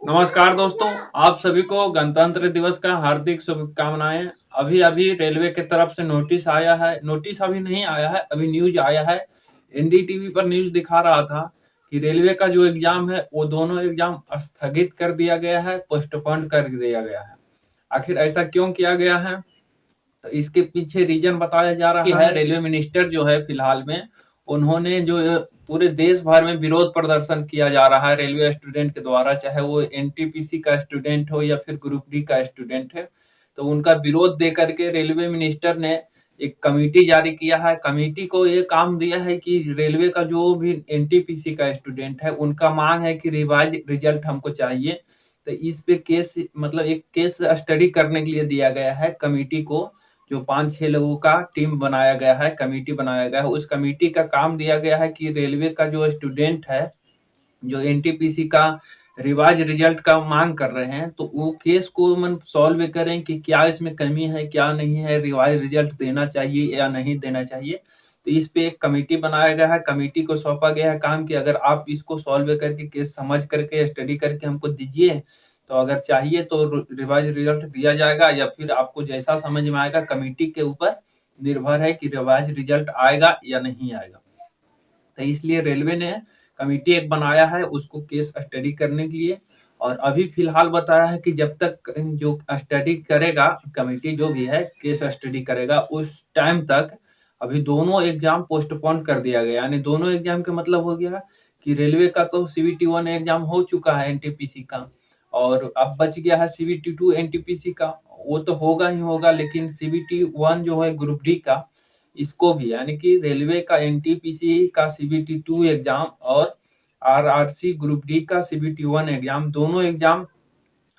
नमस्कार दोस्तों, आप सभी को गणतंत्र दिवस का हार्दिक शुभकामनाएं। अभी अभी रेलवे की तरफ से नोटिस आया है। नोटिस अभी नहीं आया है, अभी न्यूज आया है। एनडीटीवी पर न्यूज दिखा रहा था कि रेलवे का जो एग्जाम है वो दोनों एग्जाम स्थगित कर दिया गया है, पोस्टपोन कर दिया गया है। आखिर ऐसा क्यों किया गया है? तो इसके पीछे रीजन बताया जा रहा है। रेलवे मिनिस्टर जो है फिलहाल में, उन्होंने जो पूरे देश भर में विरोध प्रदर्शन किया जा रहा है रेलवे स्टूडेंट के द्वारा, चाहे वो एनटीपीसी का स्टूडेंट हो या फिर ग्रुप डी का स्टूडेंट है। तो उनका विरोध दे करके रेलवे मिनिस्टर ने एक कमेटी जारी किया है। कमेटी को ये काम दिया है कि रेलवे का जो भी एनटीपीसी का स्टूडेंट है, उनका मांग है कि रिवाइज रिजल्ट हमको चाहिए। तो इस पे केस मतलब एक केस स्टडी करने के लिए दिया गया है कमेटी को, जो 5-6 लोगों का टीम बनाया गया है, कमेटी बनाया गया है। उस कमेटी का काम दिया गया है कि रेलवे का जो स्टूडेंट है, जो एनटीपीसी का रिवाइज रिजल्ट का मांग कर रहे हैं, तो वो केस को सॉल्व करें कि क्या इसमें कमी है, क्या नहीं है, रिवाइज रिजल्ट देना चाहिए या नहीं देना चाहिए। तो इस पे एक कमेटी बनाया गया है। कमेटी को सौंपा गया है काम कि अगर आप इसको सॉल्व करके केस समझ करके स्टडी करके हमको दीजिए, तो अगर चाहिए तो रिवाइज रिजल्ट दिया जाएगा, या फिर आपको जैसा समझ में आएगा, कमेटी के ऊपर निर्भर है कि रिवाइज रिजल्ट आएगा या नहीं आएगा। तो इसलिए रेलवे ने कमेटी एक बनाया है उसको केस स्टडी करने के लिए। और अभी फिलहाल बताया है कि जब तक जो स्टडी करेगा कमेटी, जो भी है केस स्टडी करेगा, उस टाइम तक अभी दोनों एग्जाम पोस्टपोन कर दिया गया। यानी दोनों एग्जाम का मतलब हो गया कि रेलवे का तो सीबीटी 1 एग्जाम हो चुका है एनटीपीसी का, और अब बच गया है सीबीटी 2 एनटीपीसी का। वो तो होगा ही होगा, लेकिन सीबीटी 1 जो है ग्रुप डी का, इसको भी, यानी कि रेलवे का एनटीपीसी का सीबीटी 2 एग्जाम और आरआरसी ग्रुप डी का सीबीटी 1 एग्जाम, दोनों एग्जाम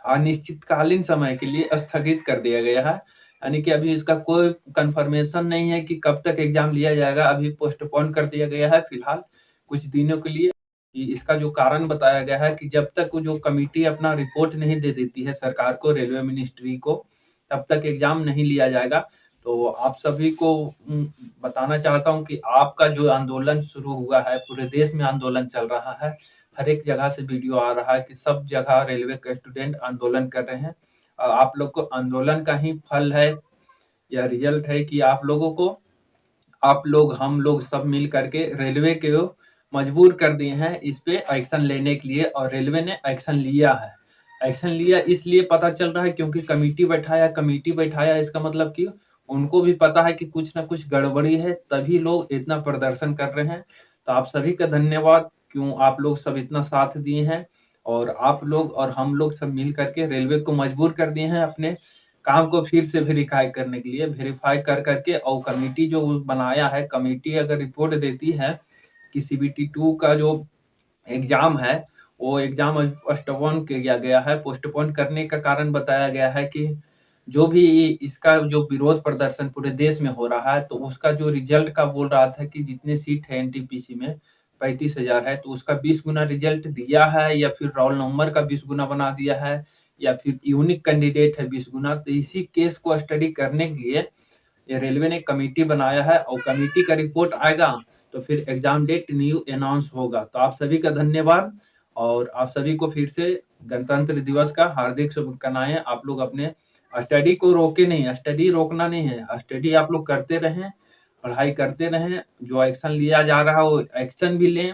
अनिश्चितकालीन समय के लिए स्थगित कर दिया गया है। यानी कि अभी इसका कोई कंफर्मेशन नहीं है कि कब तक एग्जाम लिया जाएगा। अभी पोस्टपोन कर दिया गया है फिलहाल कुछ दिनों के लिए। कि इसका जो कारण बताया गया है कि जब तक वो जो कमेटी अपना रिपोर्ट नहीं दे देती है सरकार को, रेलवे मिनिस्ट्री को, तब तक एग्जाम नहीं लिया जाएगा। तो आप सभी को बताना चाहता हूँ कि आपका जो आंदोलन शुरू हुआ है, पूरे देश में आंदोलन चल रहा है। हर एक जगह से वीडियो आ रहा है कि सब जगह रेलवे के स्टूडेंट आंदोलन कर रहे हैं। आप लोग को आंदोलन का ही फल है या रिजल्ट है कि आप लोगों को, आप लोग, हम लोग सब मिल करके रेलवे को मजबूर कर दिए हैं इस पे एक्शन लेने के लिए, और रेलवे ने एक्शन लिया है। एक्शन लिया इसलिए पता चल रहा है क्योंकि कमेटी बैठाया, इसका मतलब कि उनको भी पता है कि कुछ ना कुछ गड़बड़ी है, तभी लोग इतना प्रदर्शन कर रहे हैं। तो आप सभी का धन्यवाद, क्यों आप लोग सब इतना साथ दिए हैं, और आप लोग और हम लोग सब मिल करके रेलवे को मजबूर कर दिए हैं अपने काम को फिर से वेरीफाई करने के लिए, वेरीफाई कर करके। और कमेटी जो बनाया है, कमेटी अगर रिपोर्ट देती है कि सीबीटी 2 का जो एग्जाम है, वो एग्जाम पोस्टपोन किया गया है। पोस्टपोन करने का कारण बताया गया है कि जो भी इसका जो विरोध प्रदर्शन पूरे देश में हो रहा है, तो उसका जो रिजल्ट का बोल रहा था कि जितने सीट है एनटीपीसी में 35,000 है, तो उसका 20 गुना रिजल्ट दिया है, या फिर रोल नंबर का 20 गुना बना दिया है, या फिर यूनिक कैंडिडेट है 20 गुना। तो इसी केस को स्टडी करने के लिए ये रेलवे ने कमेटी बनाया है, और कमेटी का रिपोर्ट आएगा तो फिर एग्जाम डेट न्यू अनाउंस होगा। तो आप सभी का धन्यवाद, और आप सभी को फिर से गणतंत्र दिवस का हार्दिक शुभकामनाएं। आप लोग अपने स्टडी को रोके नहीं, स्टडी रोकना नहीं है, स्टडी आप लोग करते रहें, पढ़ाई करते रहें। जो एक्शन लिया जा रहा है वो एक्शन भी लें,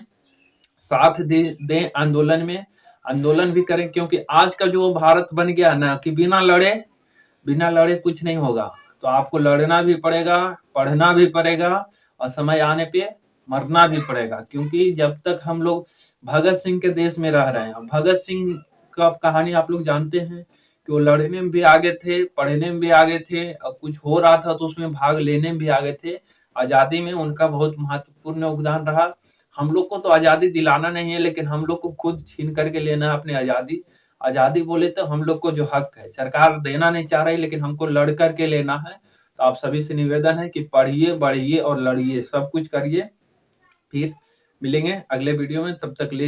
साथ दें आंदोलन में, आंदोलन भी करें। क्योंकि आज का जो भारत बन गया ना कि बिना लड़े कुछ नहीं होगा। तो आपको लड़ना भी पड़ेगा, पढ़ना भी पड़ेगा, और समय आने पे मरना भी पड़ेगा। क्योंकि जब तक हम लोग भगत सिंह के देश में रह रहे हैं, भगत सिंह का कहानी आप लोग जानते हैं कि वो लड़ने में भी आगे थे, पढ़ने में भी आगे थे, और कुछ हो रहा था तो उसमें भाग लेने में भी आगे थे। आजादी में उनका बहुत महत्वपूर्ण योगदान रहा। हम लोग को तो आजादी दिलाना नहीं है, लेकिन हम लोग को खुद छीन करके लेना है अपनी आजादी। आजादी बोले तो हम लोग को जो हक है, सरकार देना नहीं चाह रही, लेकिन हमको लड़ करके लेना है। तो आप सभी से निवेदन है कि पढ़िए, बढ़िए और लड़िए, सब कुछ करिए। फिर मिलेंगे अगले वीडियो में, तब तक ले